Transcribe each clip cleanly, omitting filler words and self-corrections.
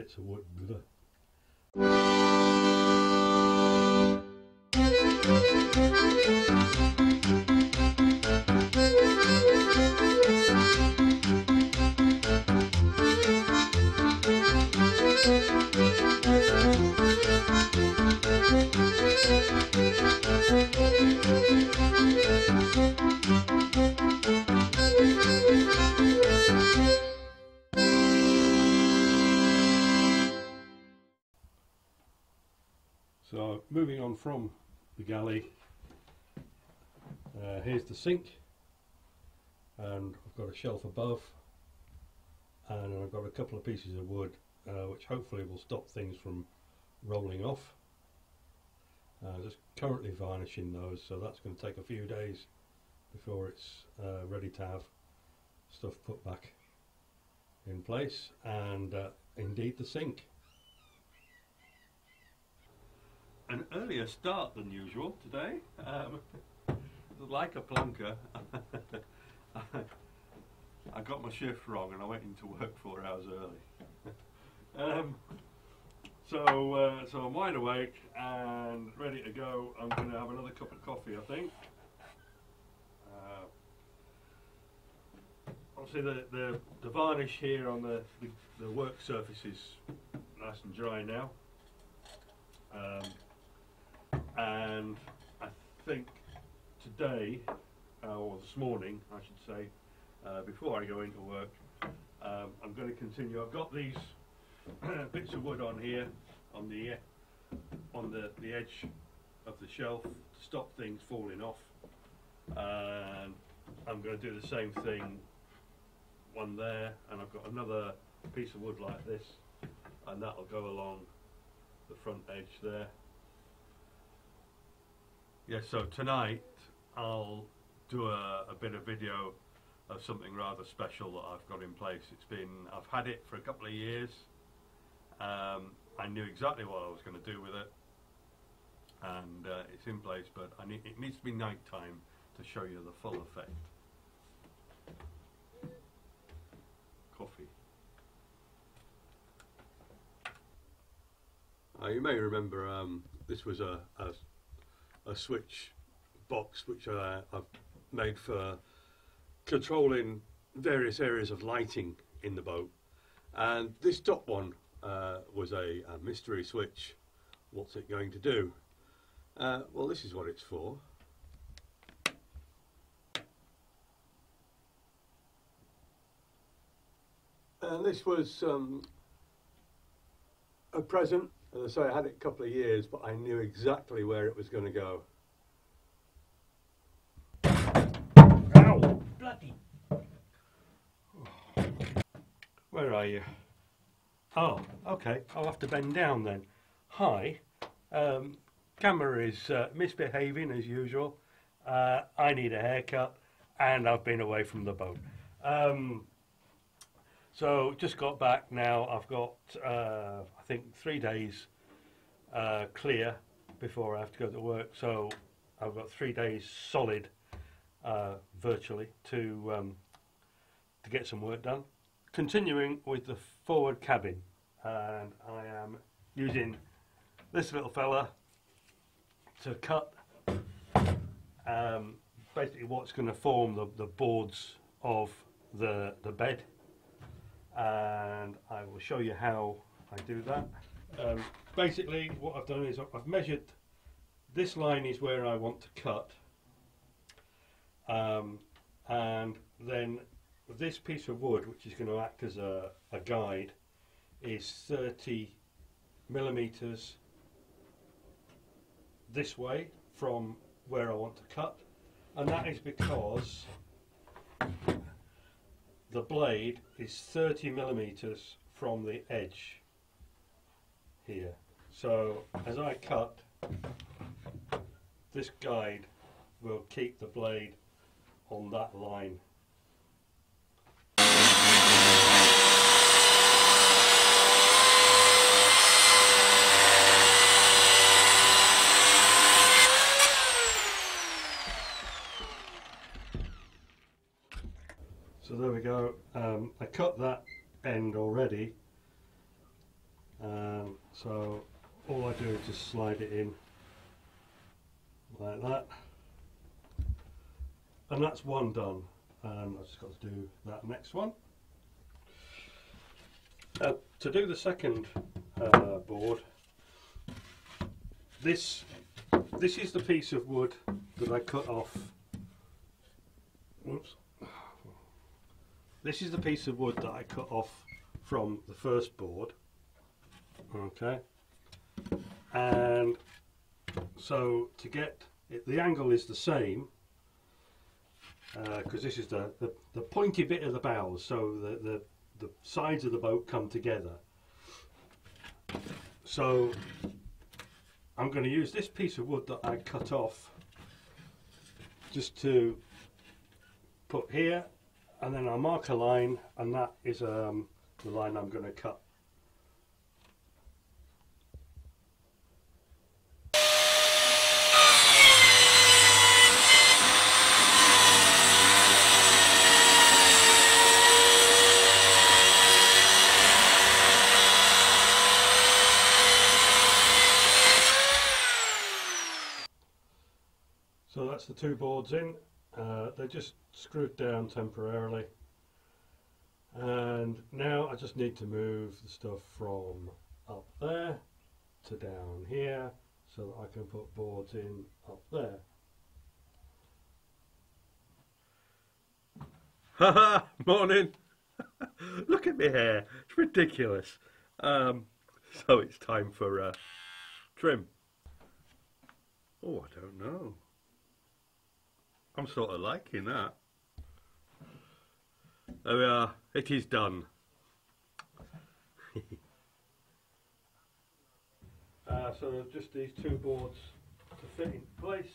bits of wood. So moving on from the galley, here's the sink, and I've got a shelf above, and I've got a couple of pieces of wood which hopefully will stop things from rolling off. Just currently varnishing those, so that's going to take a few days before it's ready to have stuff put back in place, and indeed the sink. An earlier start than usual today, like a plonker. I got my shift wrong and I went into work 4 hours early. So I'm wide awake and ready to go. I'm going to have another cup of coffee, I think. Obviously the varnish here on the work surface is nice and dry now. And I think today, or this morning I should say, before I go into work, I'm going to continue. I've got these bits of wood on here on the edge of the shelf to stop things falling off, and I'm going to do the same thing, one there, and I've got another piece of wood like this, and that'll go along the front edge there. Yeah, so tonight I'll do a bit of video of something rather special that I've got in place. I've had it for a couple of years. I knew exactly what I was going to do with it, and it's in place, but it needs to be night time to show you the full effect. Coffee. You may remember this was a switch box which I've made for controlling various areas of lighting in the boat, and this top one was a mystery switch. What's it going to do? Well, this is what it's for. And this was a present. As I say, I had it a couple of years, but I knew exactly where it was going to go. Ow! Bloody! Where are you? Oh, okay. I'll have to bend down then. Hi. Camera is misbehaving as usual. I need a haircut, and I've been away from the boat. So just got back now. I've got I think 3 days clear before I have to go to work. So I've got 3 days solid, virtually, to get some work done. Continuing with the forward cabin, and I am using this little fella to cut basically what's going to form the boards of the bed. And I will show you how I do that. Basically what I've done is I've measured, this line is where I want to cut, and then this piece of wood, which is going to act as a guide, is 30 millimeters this way from where I want to cut, and that is because the blade is 30 millimeters from the edge here. So as I cut, this guide will keep the blade on that line. So there we go. I cut that end already, So all I do is just slide it in like that, and that's one done. And I've just got to do that next one. To do the second board, this is the piece of wood that I cut off. Whoops. This is the piece of wood that I cut off from the first board. Okay, and so to get it, the angle is the same, because this is the pointy bit of the bows, so the sides of the boat come together. So I'm going to use this piece of wood that I cut off just to put here, and then I'll mark a line, and that is the line I'm going to cut. So that's the two boards in. They're just screwed down temporarily, and now I just need to move the stuff from up there to down here so that I can put boards in up there. Haha, morning. Look at my hair, it's ridiculous. So it's time for trim. Oh, I don't know. I'm sort of liking that. There we are, it is done. So just these two boards to fit in place.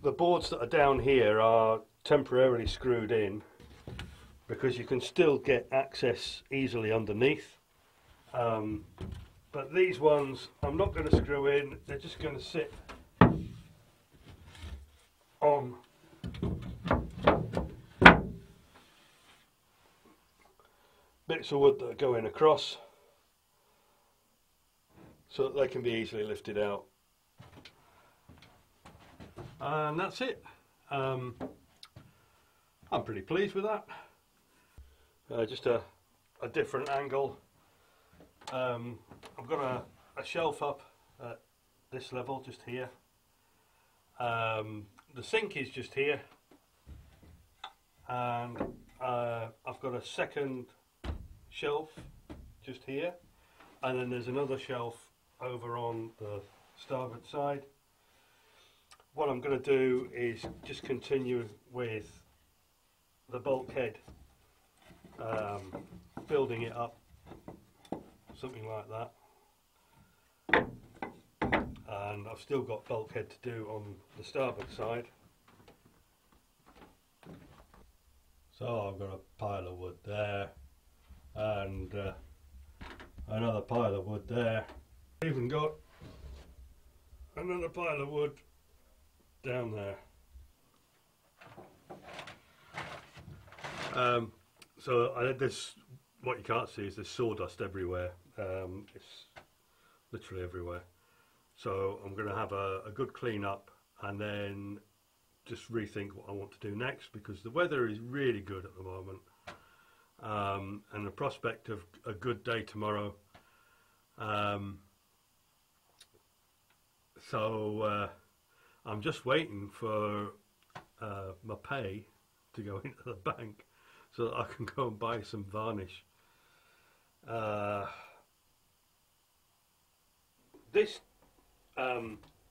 The boards that are down here are temporarily screwed in because you can still get access easily underneath. But these ones I'm not going to screw in, they're just going to sit on bits of wood that are going across so that they can be easily lifted out. And that's it. I'm pretty pleased with that. Just a different angle. I've got a shelf up at this level, just here. The sink is just here, and I've got a second shelf just here, and then there's another shelf over on the starboard side. What I'm going to do is just continue with the bulkhead, building it up, something like that. And I've still got bulkhead to do on the starboard side. So I've got a pile of wood there, and another pile of wood there. I've even got another pile of wood down there. So I had this, what you can't see is there's sawdust everywhere. It's literally everywhere. So I'm going to have a good clean up and then just rethink what I want to do next, because the weather is really good at the moment, and the prospect of a good day tomorrow. So I'm just waiting for my pay to go into the bank so that I can go and buy some varnish. This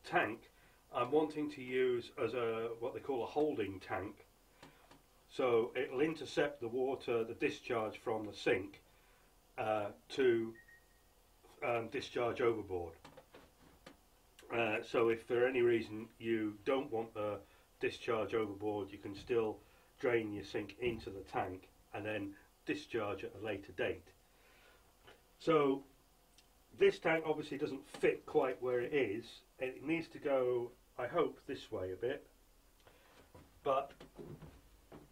tank I'm wanting to use as what they call a holding tank, so it'll intercept the water, the discharge from the sink to discharge overboard. So if for any reason you don't want the discharge overboard, you can still drain your sink into the tank and then discharge at a later date. So this tank obviously doesn't fit quite where it is. It needs to go, I hope, this way a bit. But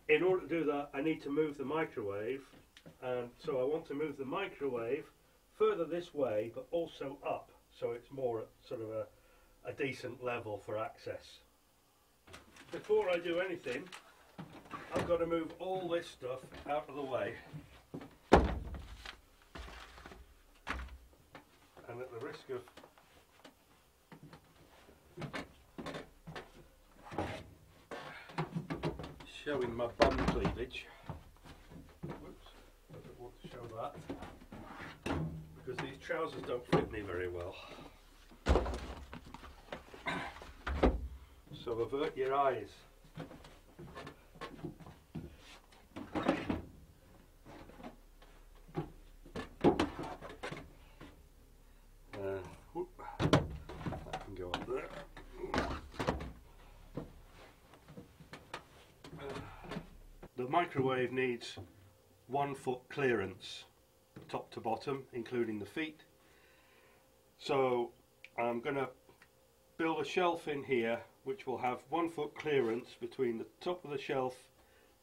in order to do that, I need to move the microwave. And so I want to move the microwave further this way, but also up, so it's more at sort of a decent level for access. Before I do anything, I've got to move all this stuff out of the way. And at the risk of showing my bum cleavage, whoops, I don't want to show that, because these trousers don't fit me very well. So avert your eyes. Whoop, that can go up there. The microwave needs 1 foot clearance, top to bottom, including the feet. So I'm going to build a shelf in here which will have 1 foot clearance between the top of the shelf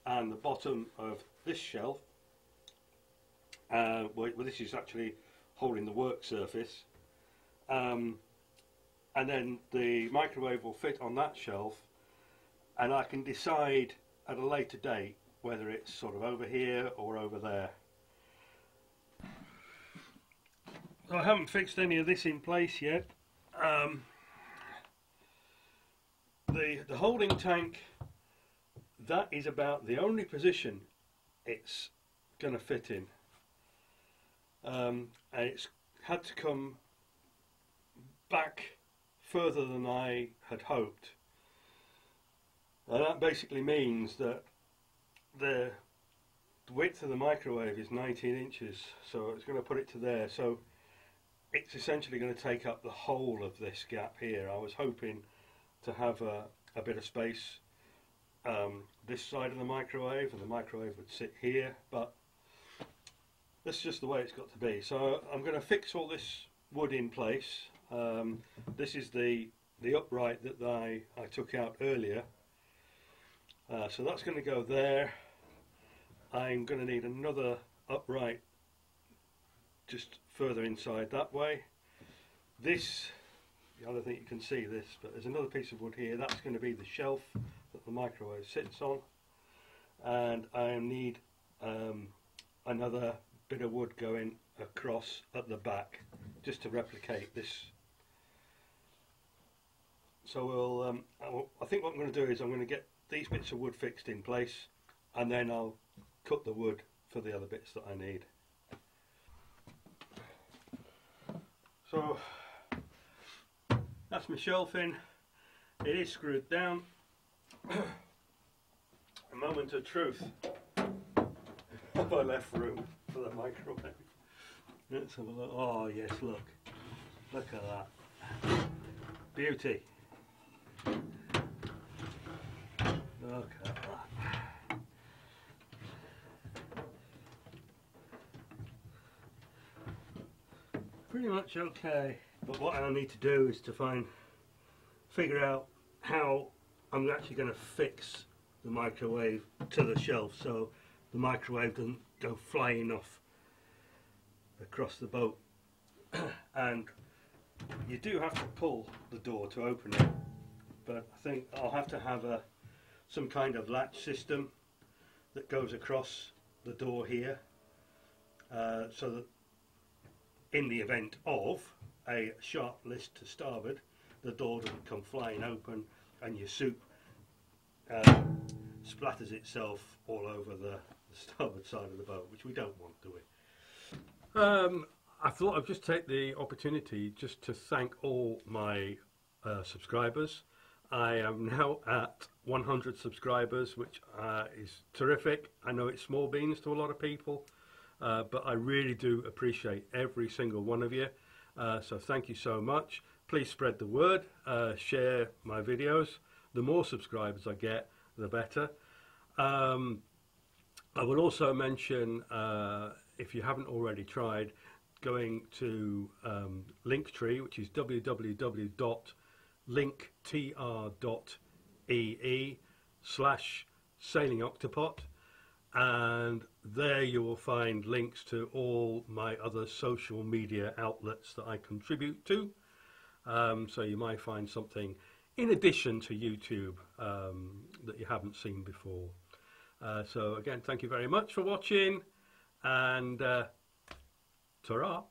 and the bottom of this shelf. Well, this is actually holding the work surface. And then the microwave will fit on that shelf, and I can decide at a later date whether it's sort of over here or over there. So I haven't fixed any of this in place yet. The holding tank, that is about the only position it's going to fit in, and it's had to come back further than I had hoped, and that basically means that the width of the microwave is 19 inches, so it's going to put it to there, so it's essentially going to take up the whole of this gap here. I was hoping to have a bit of space this side of the microwave, and the microwave would sit here, but that's just the way it's got to be. So I'm going to fix all this wood in place. This is the upright that I took out earlier, so that's going to go there. I'm going to need another upright just further inside that way. This, I don't think you can see this, but there's another piece of wood here. That's going to be the shelf that the microwave sits on, and I need another bit of wood going across at the back just to replicate this. So I think what I'm going to do is I'm going to get these bits of wood fixed in place, and then I'll cut the wood for the other bits that I need. So that's my shelving. It is screwed down. A moment of truth. Have I left room for the microwave? Let's have a look. Oh yes, look. Look at that. Beauty. Look at that. Pretty much okay, but what I need to do is to figure out how I'm actually going to fix the microwave to the shelf so the microwave doesn't go flying off across the boat. And you do have to pull the door to open it, but I think I'll have to have some kind of latch system that goes across the door here, so that in the event of a sharp list to starboard, the door doesn't come flying open and your soup splatters itself all over the starboard side of the boat, which we don't want, do we? I thought I'd just take the opportunity just to thank all my subscribers. I am now at 100 subscribers, which is terrific. I know it's small beans to a lot of people, but I really do appreciate every single one of you. So thank you so much. Please spread the word, share my videos. The more subscribers I get, the better. I will also mention, if you haven't already tried, going to Linktree, which is www.linktr.ee/sailingoctopot, and there you will find links to all my other social media outlets that I contribute to. So you might find something in addition to YouTube that you haven't seen before. So again, thank you very much for watching, and ta-ra!